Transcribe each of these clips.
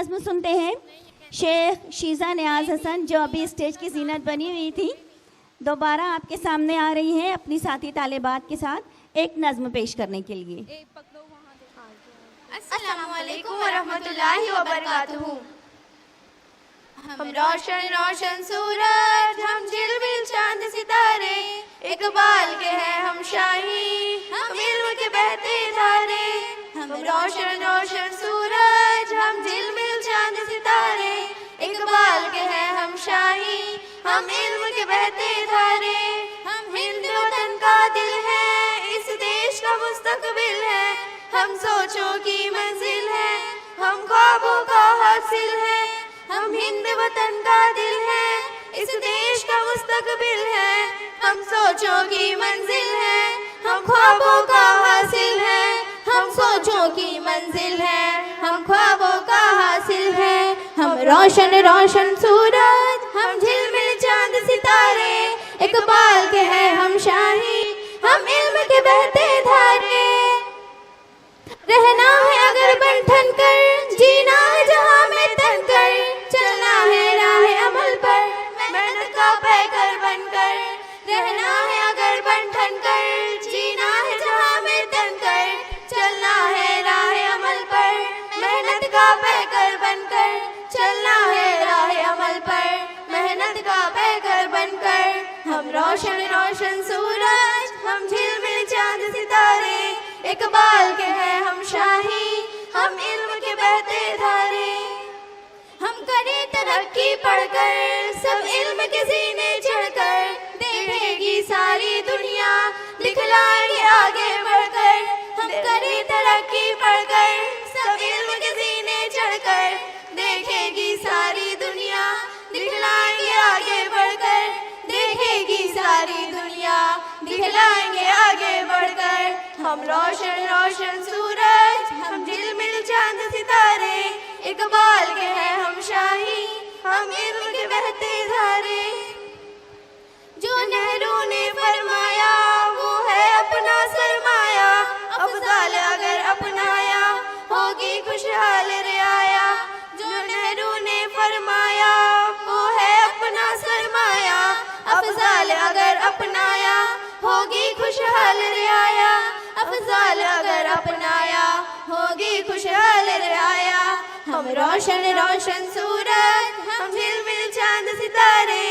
नज़्म सुनते हैं। शेख शीज़ा नियाज हसन जो अभी स्टेज की ज़ीनत बनी हुई थी, दोबारा आपके सामने आ रही हैं अपनी साथी तालिबात के साथ एक नज़्म पेश करने के लिए। अस्सलामु अलैकुम व रहमतुल्लाहि व बरकातुहू। हम रोशन रोशन सूरज, हम झिलमिल चांद सितारे, इकबाल के हैं हम शाही, हम इल्म के बहते धारे। हम रोशन रोशन सूरज, हम झिलमिल चांद सितारे, इकबाल के हैं हम शाही, हम इल्म के बहते धारे। हम हिंद वतन का दिल है, इस देश का मुस्तकबिल है, हम सोचों की मंजिल है, हम ख्वाबों का हासिल है। हम हिंद वतन का दिल है, इस देश का मुस्तकबिल है, हम सोचों की मंजिल है, हम ख्वाबों का हासिल है। हम सोचों की मंजिल है, हम ख्वाबों का हासिल है। हम रोशन रोशन सूरज, हम झिलमिल चांद सितारे, इकबाल के हैं हम शाही, हम इल्म के बहते धारे। रहना है अगर बन ठन कर, जीना है जहाँ में तन कर, चलना है राह अमल पर, मेहनत का पैकर बनकर। रहना है अगर बन ठन कर, जीना है जहाँ में तन कर, चलना है राह अमल पर, मेहनत का पैकर बनकर। चलना है राह अमल पर, मेहनत का पैकर बनकर। हम रोशन रोशन सूरज, हम झिलमिल चांद सितारे, इकबाल के हैं हम शाही, हम इल्म के बहते धारे। हम करें तरक्की पढ़कर, सब इल्म के सीने चढ़कर, देखेगी सारी दुनिया, दिखलाएंगे आगे बढ़कर। हम करें तरक्की पढ़कर, सब इल्म के सीने चढ़कर, देखेगी सारी दुनिया, दिखलाएंगे आगे बढ़कर। देखेगी सारी दुनिया, दिखलाएंगे आगे बढ़कर। हम रोशन रोशन सूरज, हम झिलमिल चांद सितारे, इकबाल के हैं हम शाही, हम इल्म के बहते धारे। जो नेहरू ने फरमाया वो है अपना सरमाया, अफजाल अगर अपनाया होगी खुशहाल रियाया। जो नेहरू ने फरमाया वो है अपना सरमाया, अफजाल अगर अपनाया होगी खुशहाल रियाया। अफजाल अगर अपनाया होगी खुशहाल रियाया। हम रोशन रोशन सूरज, हम झिलमिल चांद सितारे,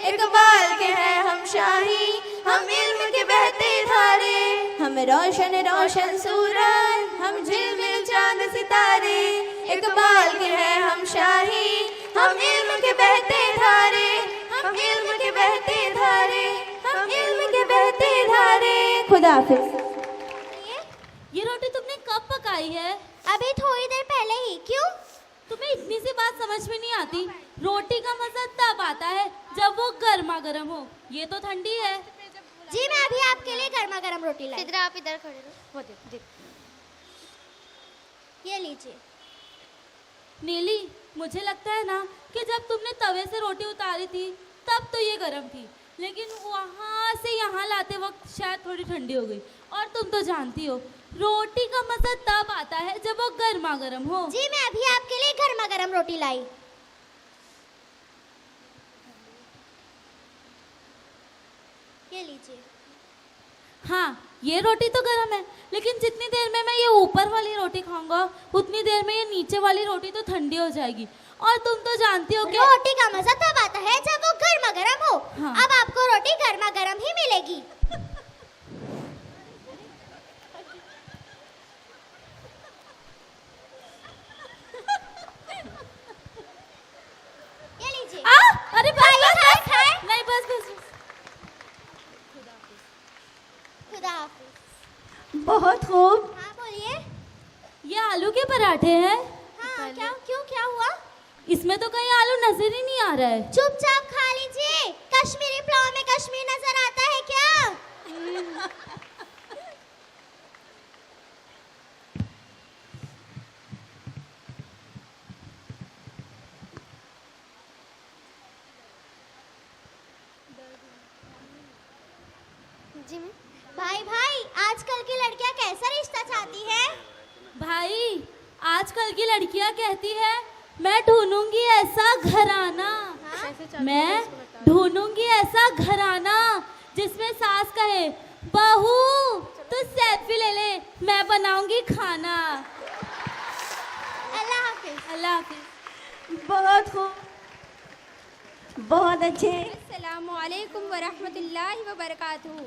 इकबाल के हैं हम शाही, हम इल्म के बहते धारे। हम रोशन रोशन सूरज, हम झिलमिल चांद सितारे, इकबाल के हैं हम शाही, हम इल्म के बहते धारे। हम इल्म के बहते धारे, हम इल्म के बहते धारे। खुदा हाफिज। ये रोटी तुमने कब पकाई है? अभी थोड़ी देर पहले ही। क्यों? तुम्हें इतनी सी बात समझ में नहीं आती? रोटी का मजा तब आता है जब वो गर्मा गर्म हो, ये तो ठंडी है। जी मैं अभी आपके लिए गर्मा गर्म रोटी लाई। इधर आप इधर खड़े रहो। वो देख ये लीजिए। नीली, मुझे लगता है ना कि जब तुमने तवे से रोटी उतारी थी तब तो ये गर्म थी, लेकिन वहाँ से यहाँ लाते वक्त शायद थोड़ी ठंडी हो गई। और तुम तो जानती हो रोटी का मजा तब आता है जब वो गर्मा गर्म हो। जी मैं अभी आपके लिए गर्मा गर्म रोटी लाई। ये लीजिए। हाँ, ये रोटी तो गर्म है, लेकिन जितनी देर में मैं ये ऊपर वाली रोटी खाऊंगा उतनी देर में ये नीचे वाली रोटी तो ठंडी हो जाएगी। और तुम तो जानती हो कि रोटी का मजा तब आता है जब वो गर्मा गर्म हो। हाँ। अब आपको रोटी गर्मा गर्म ही मिलेगी। ये लीजिए। अरे नहीं, बस बस। खुदा हाफिज। बहुत खूब। हाँ बोलिए। ये आलू के पराठे हैं। हाँ क्या हुआ? इसमें तो कहीं आलू नजर ही नहीं आ रहा है। चुपचाप खा लीजिए। कश्मीरी पुलाव में कश्मीर नजर आता है क्या? जी मैं भाई आजकल की लड़कियां कैसा रिश्ता चाहती है? भाई, आजकल की लड़कियां कहती है मैं ढूंढूंगी ऐसा घराना, मैं ढूंढूंगी ऐसा घराना जिसमें सास कहे बहू तू सेल्फी ले ले, मैं बनाऊंगी खाना। अल्लाह हाफिज। अल्लाह हाफिज। बहुत खूब, बहुत अच्छे। अस्सलामुअलैकुम वरहमतुल्लाहि वबरकातुहू।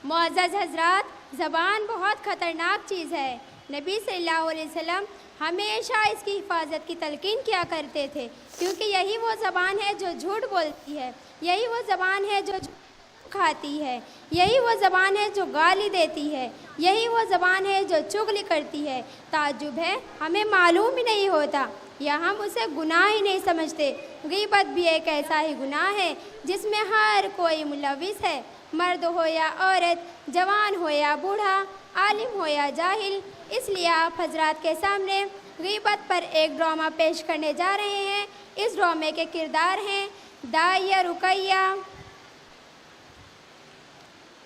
मुअज़्ज़ज़ हज़रात, ज़बान बहुत ख़तरनाक चीज़ है। नबी सल्लल्लाहु अलैहि वसल्लम हमेशा इसकी हिफाजत की तलकीन किया करते थे, क्योंकि यही वो ज़बान है जो झूठ बोलती है, यही वो ज़बान है जो खाती है, यही वो ज़बान है जो गाली देती है, यही वो ज़बान है जो चुगली करती है। ताज्जुब है, हमें मालूम ही नहीं होता या हम उसे गुनाह ही नहीं समझते। गीबत भी एक ऐसा ही गुनाह है जिसमें हर कोई मुलविस है, मर्द हो या औरत, जवान हो या बूढ़ा, आलिम हो या जाहिल। इसलिए आप हजरात के सामने गीबत पर एक ड्रामा पेश करने जा रहे हैं। इस ड्रामे के किरदार हैं दाइया रुकैया,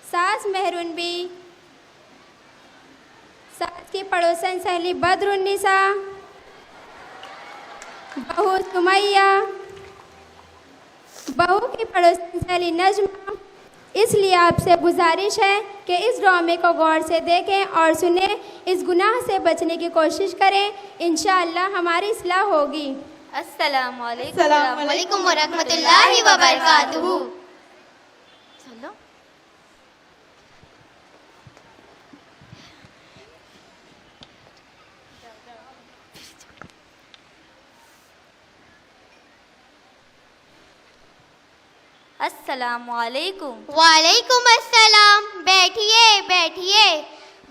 सास मेहरुनबी, सास की पड़ोसन सहेली बदरुन्निसा, बहू सुमैया, बहू की पड़ोसन सहेली नजमा। इसलिए आपसे गुजारिश है कि इस ड्रामे को गौर से देखें और सुनें, इस गुनाह से बचने की कोशिश करें। इंशाअल्लाह हमारी इस्लाह होगी। अस्सलामुअलैकुम वरहमतुल्लाहि वबरकातुहू। चलो अस्सलामुअलैकुम। वालेकुम अस्सलाम। बैठिए बैठिए,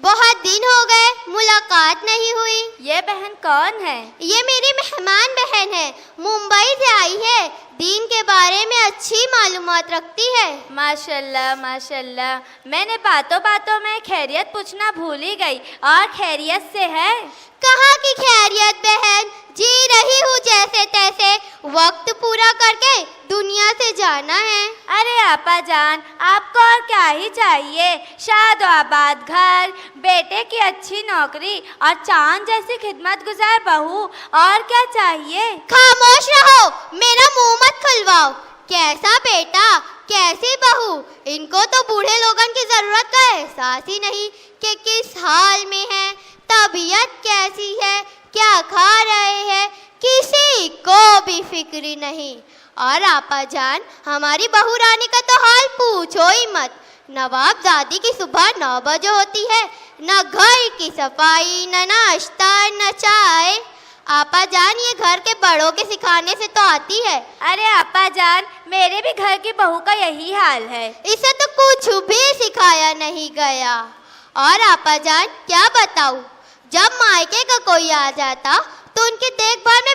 बहुत दिन हो गए, मुलाकात नहीं हुई। ये बहन कौन है? ये मेरी मेहमान बहन है, मुंबई से आई है, दीन के बारे में अच्छी मालूमात रखती है। माशाल्लाह माशाल्लाह। मैंने बातों बातों में खैरियत पूछना भूल ही गई। और खैरियत से है? कहाँ की खैरियत बहन, जी रही हूँ जैसे तैसे, वक्त पूरा करके दुनिया से जाना है। अरे आपा जान, आपको और क्या ही चाहिए? शाद आबाद घर, बेटे की अच्छी नौकरी और चांद जैसी खिदमत गुजार बहू, और क्या चाहिए? खामोश रहो, मेरा मुंह मत खुलवाओ। कैसा बेटा, कैसी बहू, इनको तो बूढ़े लोगन की जरूरत का एहसास ही नहीं कि किस हाल में है, तबीयत कैसी है, क्या खा रहे हैं, किसी को भी फिक्र नहीं। और आपा जान, हमारी बहू रानी का तो हाल पूछो ही मत। नवाबजादी की सुबह 9 बजे होती है, न घर की सफाई, न नाश्ता, न चाय। आपा जान, ये घर के बड़ों के सिखाने से तो आती है। अरे आपा जान, मेरे भी घर की बहू का यही हाल है। इसे तो कुछ भी सिखाया नहीं गया। और आपा जान, क्या बताऊं, जब मायके का कोई आ जाता तो उनकी देखभाल में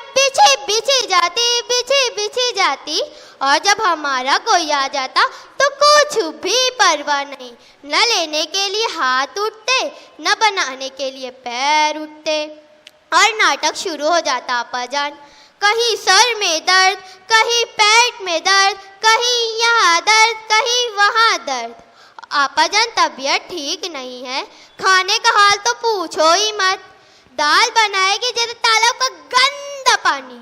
बिछी जाती, और जब हमारा कोई आ जाता तो कुछ भी परवाह नहीं। न लेने के लिए हाथ उठते, न बनाने के लिए पैर उठते, और नाटक शुरू हो जाता आपा जान। कहीं सर में दर्द, कहीं पेट में दर्द, कहीं यहाँ दर्द, कहीं वहाँ दर्द। आपा जान, तबीयत ठीक नहीं है, खाने का हाल तो पूछो ही मत। दाल बनाएगी जैसे तालाब का गंदा पानी,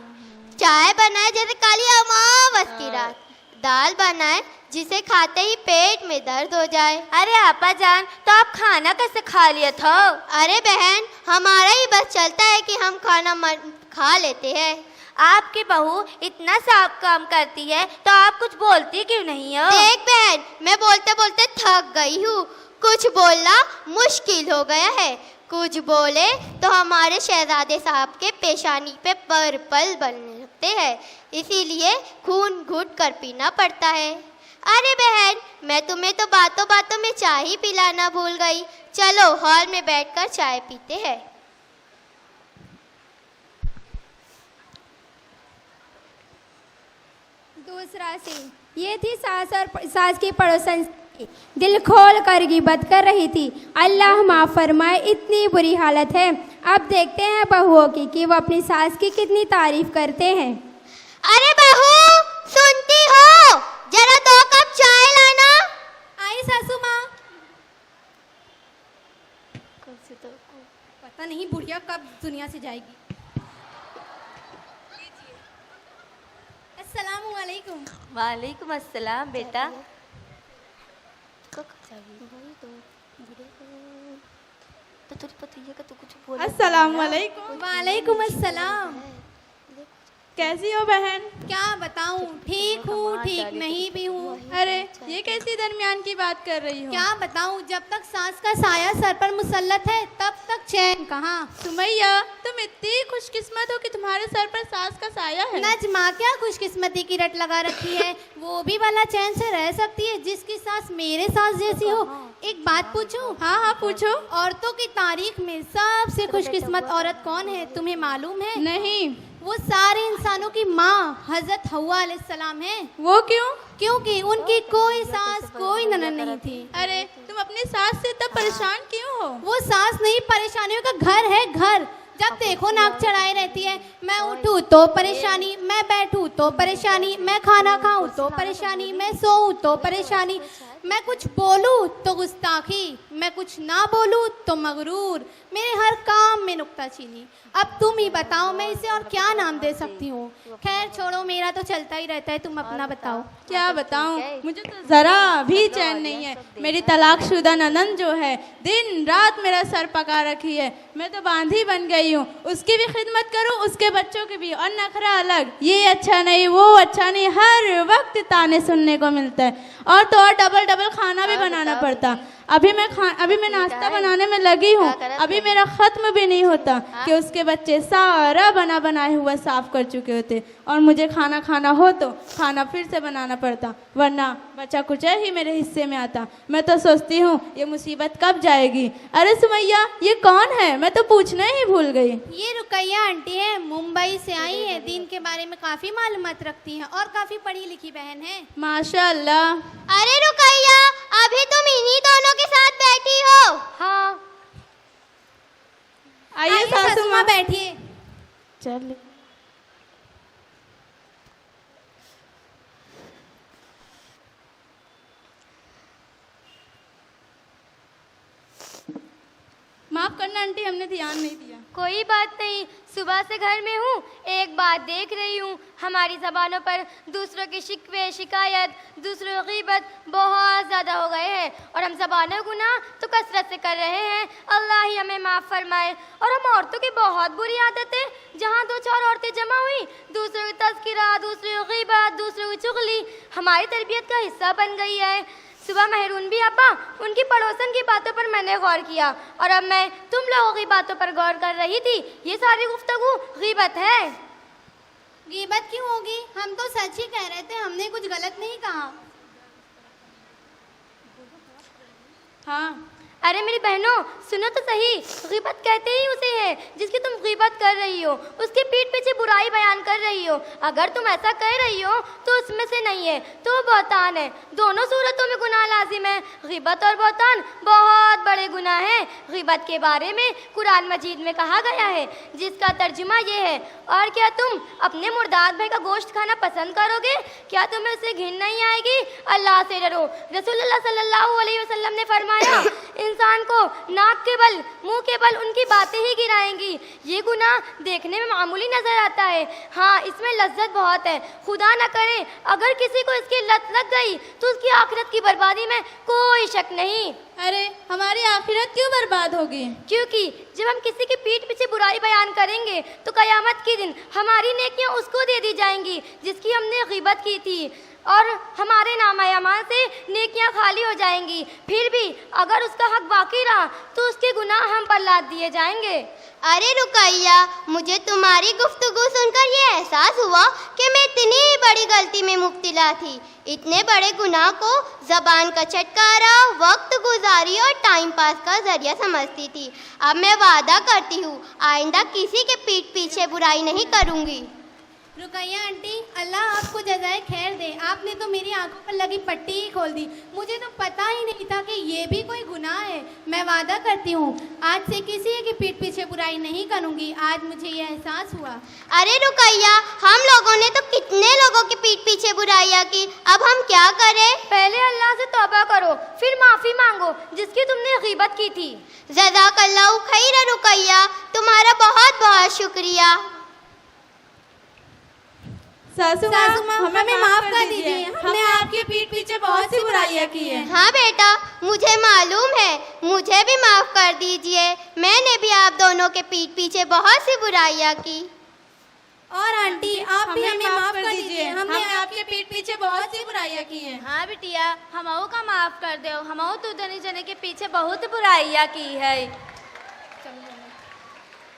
चाय बनाए जैसे काली अमावस की रात, दाल बनाए जिसे खाते ही पेट में दर्द हो जाए। अरे आपा जान, तो आप खाना कैसे खा लिए था? अरे बहन, हमारा ही बस चलता है कि हम खाना खा लेते हैं। आपकी बहू इतना साफ काम करती है तो आप कुछ बोलती क्यों नहीं हो? देख बहन, मैं बोलते बोलते थक गई हूँ, कुछ बोलना मुश्किल हो गया है। कुछ बोले तो हमारे शहजादे साहब के पेशानी पे पर्पल बनने लगते हैं, इसीलिए खून घुट कर पीना पड़ता है। अरे बहन, मैं तुम्हें तो बातों बातों में चाय ही पिलाना भूल गई। चलो हॉल में बैठकर चाय पीते हैं। दूसरा सीन, ये थी सास की पड़ोसन दिल खोल कर गिबत कर रही थी। अल्लाह माफ़ फरमाए, इतनी बुरी हालत है। अब देखते हैं बहुओं की कि वो अपनी सास की कितनी तारीफ करते हैं। अरे बहू, सुनती हो, जरा 2 कप चाय लाना। आई सासू माँ। पता नहीं बुढ़िया कब दुनिया से जाएगी। वालेकुम। वालेकुम अस्सलाम बेटा। तो तुझे पता है कि तू कुछ बोल। अस्सलाम वालेकुम। वालेकुम अस्सलाम। कैसी हो बहन? क्या बताऊं, ठीक हूँ, ठीक नहीं भी हूँ। अरे ये कैसी दरमियान की बात कर रही हो? क्या बताऊं, जब तक सास का साया सर पर मुसल्लत है तब तक चैन कहाँ। सुमैया, तुम इतनी खुशकिस्मत हो कि तुम्हारे सर पर सास का साया है। नजमा क्या खुशकिस्मती की रट लगा रखी है, वो भी वाला चैन से रह सकती है जिसकी सास मेरे सास जैसी हो। एक बात पूछूं? हाँ हाँ पूछो। औरतों की तारीख में सबसे खुशकिस्मत औरत कौन है, तुम्हें मालूम है? नहीं। वो सारे इंसानों की माँ हजरत हव्वा अलैहिस्सलाम है। वो क्यों? क्योंकि उनकी कोई सास कोई ननद नहीं थी। अरे तुम अपनी सास से इतना परेशान क्यों हो? वो सास नहीं, परेशानियों का घर है, घर। जब देखो नाक चढ़ाई रहती है। मैं उठूं तो परेशानी, मैं बैठूं तो परेशानी, मैं खाना खाऊं तो परेशानी, मैं सोऊं तो परेशानी, मैं कुछ बोलूं तो गुस्ताखी, मैं कुछ ना बोलूं तो मगरूर, मेरे हर काम में नुक्ताचीनी। अब तुम ही बताओ मैं इसे और क्या नाम दे सकती हूँ। खैर छोड़ो, मेरा तो चलता ही रहता है, तुम अपना बताओ। क्या बताऊं, मुझे तो जरा भी चैन नहीं है। मेरी तलाकशुदा ननद जो है दिन रात मेरा सर पका रखी है। मैं तो बांधी बन गई हूँ, उसकी भी खिदमत करूँ, उसके बच्चों की भी, और नखरा अलग। ये अच्छा नहीं, वो अच्छा नहीं, हर वक्त ताने सुनने को मिलता है। और तो और डबल डबल खाना भी बनाना पड़ता। अभी मैं नाश्ता बनाने में लगी हूँ, अभी मेरा खत्म भी नहीं होता कि उसके बच्चे सारा बनाए हुआ साफ कर चुके होते, और मुझे खाना खाना हो तो खाना फिर से बनाना पड़ता, वरना बचा कुछ ही मेरे हिस्से में आता। मैं तो सोचती हूँ ये मुसीबत कब जाएगी। अरे सुमैया, ये कौन है? मैं तो पूछना ही भूल गई। ये रुकैया आंटी है, मुंबई से आई है, दीन के बारे में काफी मालूमात रखती हैं और काफी पढ़ी लिखी बहन है। माशाअल्लाह। अरे रुकैया, अभी तुम इन्हीं दोनों के साथ बैठी हो? हाँ, आइए सासू माँ बैठिए। चल। माफ करना आंटी, हमने ध्यान नहीं दिया। कोई बात नहीं, सुबह से घर में हूँ, एक बात देख रही हूँ, हमारी ज़बानों पर दूसरों की शिकवे शिकायत, दूसरों की गीबत बहुत ज़्यादा हो गए हैं, और हम ज़बानों गुनाह तो कसरत से कर रहे हैं। अल्लाह ही हमें माफ़ फरमाए। और हम औरतों की बहुत बुरी आदत है, जहाँ दो चार औरतें जमा हुई, दूसरों की तज़किरा, दूसरों की गीबत, दूसरों की चुगली हमारी तरबियत का हिस्सा बन गई है। सुबह महरून भी अब्बा, उनकी पड़ोसन की बातों पर मैंने गौर किया, और अब मैं तुम लोगों की बातों पर गौर कर रही थी। ये सारी गुफ्तगू गीबत है। गीबत क्यों होगी? हम तो सच ही कह रहे थे, हमने कुछ गलत नहीं कहा। हाँ। अरे मेरी बहनों, सुनो तो सही, गीबत कहते ही उसे है जिसकी तुम गीबत कर रही हो, उसके पीठ पीछे बुराई बयान कर रही हो। अगर तुम ऐसा कह रही हो तो उसमें से नहीं है, तो बहतान है। दोनों सूरतों में गुनाह लाजिम है। गीबत और बहतान बहुत बड़े गुनाह हैं। गीबत के बारे में कुरान मजीद में कहा गया है, जिसका तर्जुमा ये है, और क्या तुम अपने मुर्दाद भाई का गोश्त खाना पसंद करोगे? क्या तुम्हें उससे घिन नहीं आएगी? अल्लाह से डरो। रसूलुल्लाह सल्लल्लाहु अलैहि वसल्लम ने फरमाया, इंसान को नाक के बल, मुंह के बल उनकी बातें ही गिराएंगी। ये गुनाह देखने में मामूली नजर आता है, हाँ इसमें लज्जत बहुत है। खुदा न करे अगर किसी को इसकी लत लग गई तो उसकी आखिरत की बर्बादी में कोई शक नहीं। अरे हमारी आखिरत क्यों बर्बाद होगी? क्योंकि जब हम किसी की पीठ पीछे बुराई बयान करेंगे तो कयामत के दिन हमारी नेकियां उसको दे दी जाएंगी जिसकी हमने गीबत की थी, और हमारे नाम-ए-अमाल से नेकियां खाली हो जाएंगी। फिर भी अगर उसका हक बाकी रहा तो उसके गुनाह हम पर लाद दिए जाएंगे। अरे रुकैया, मुझे तुम्हारी गुफ्तगू सुनकर ये एहसास हुआ कि मैं इतनी बड़ी गलती में मुब्तला थी। इतने बड़े गुनाह को ज़बान का छटकारा, वक्त गुजारी और टाइम पास का जरिया समझती थी। अब मैं वादा करती हूँ आइंदा किसी के पीठ पीछे बुराई नहीं करूँगी। रुकैया आंटी, अल्लाह आपको जज़ाए खैर दे। आपने तो मेरी आंखों पर लगी पट्टी ही खोल दी। मुझे तो पता ही नहीं था कि ये भी कोई गुनाह है। मैं वादा करती हूँ आज से किसी की पीठ पीछे बुराई नहीं करूँगी। आज मुझे ये एहसास हुआ। अरे रुकैया, हम लोगों ने तो कितने लोगों की पीठ पीछे बुराइयां की, अब हम क्या करें? पहले अल्लाह से तौबा करो, फिर माफ़ी मांगो जिसकी तुमने गीबत की थी। जज़ाकल्लाहु खैर रुकैया, तुम्हारा बहुत बहुत शुक्रिया। सासू माँ हमें माफ कर दीजिए, हमने आपकी पीठ पीछे बहुत सी बुराइयां की हैं। हाँ बेटा, मुझे मालूम है, मुझे भी माफ कर दीजिए। मैंने भी आप दोनों के पीठ पीछे बहुत सी बुराइयां की। और आंटी आप भी हमें माफ कर दीजिए, हमने आपके पीठ पीछे बहुत सी बुराइयां की हैं। हाँ बिटिया, हमऊ का माफ कर दो, हमऊ तो जने जने के पीछे बहुत बुराइयां की है।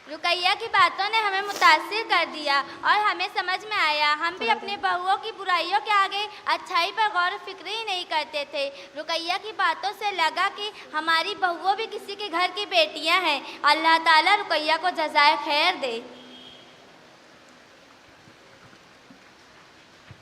रुकैया की बातों ने हमें मुतासिर कर दिया और हमें समझ में आया, हम भी अपने बहुओं की बुराइयों के आगे अच्छाई पर गौर फिक्र ही नहीं करते थे। रुकैया की बातों से लगा कि हमारी बहुओं भी किसी के घर की बेटियां हैं। अल्लाह ताला रुकैया को जज़ाए खैर दे।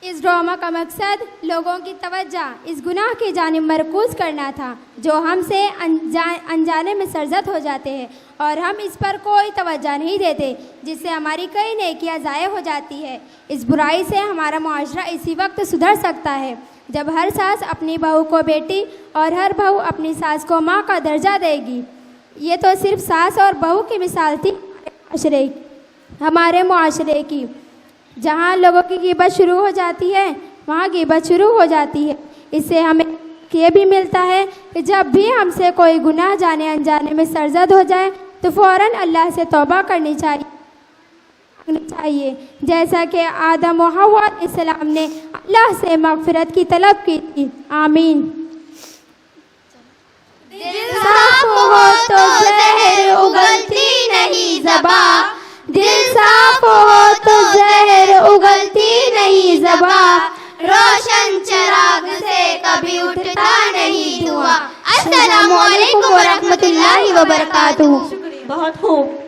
इस ड्रामा का मकसद लोगों की तवज्जो इस गुनाह की जानिब मरकूज़ करना था जो हमसे अनजाने में सरजद हो जाते हैं और हम इस पर कोई तवज्जो नहीं देते, जिससे हमारी कई नेकियां ज़ाय हो जाती है। इस बुराई से हमारा मुआशरा इसी वक्त सुधर सकता है जब हर सास अपनी बहू को बेटी और हर बहू अपनी सास को माँ का दर्जा देगी। ये तो सिर्फ सास और बहू की मिसाल थी हमारे मुआशरे की। जहाँ लोगों की ग़ीबत शुरू हो जाती है वहाँ ग़ीबत शुरू हो जाती है। इससे हमें ये भी मिलता है कि जब भी हमसे कोई गुनाह जाने अनजाने में सरजद हो जाए तो फ़ौरन अल्लाह से तौबा करनी चाहिए, जैसा कि आदम व हव्वा अलैहिस्सलाम ने अल्लाह से मग़फ़िरत की तलब की थी। आमीन। दिल साफ हो तो ज़हर उगलती नहीं ज़बां, दिल साफ हो तो ज़हर उगलती नहीं ज़बां, रोशन चिराग से कभी उठता नहीं धुआं। अस्सलामु अलैकुम व रहमतुल्लाहि व बरकातुहू। बहुत खूब।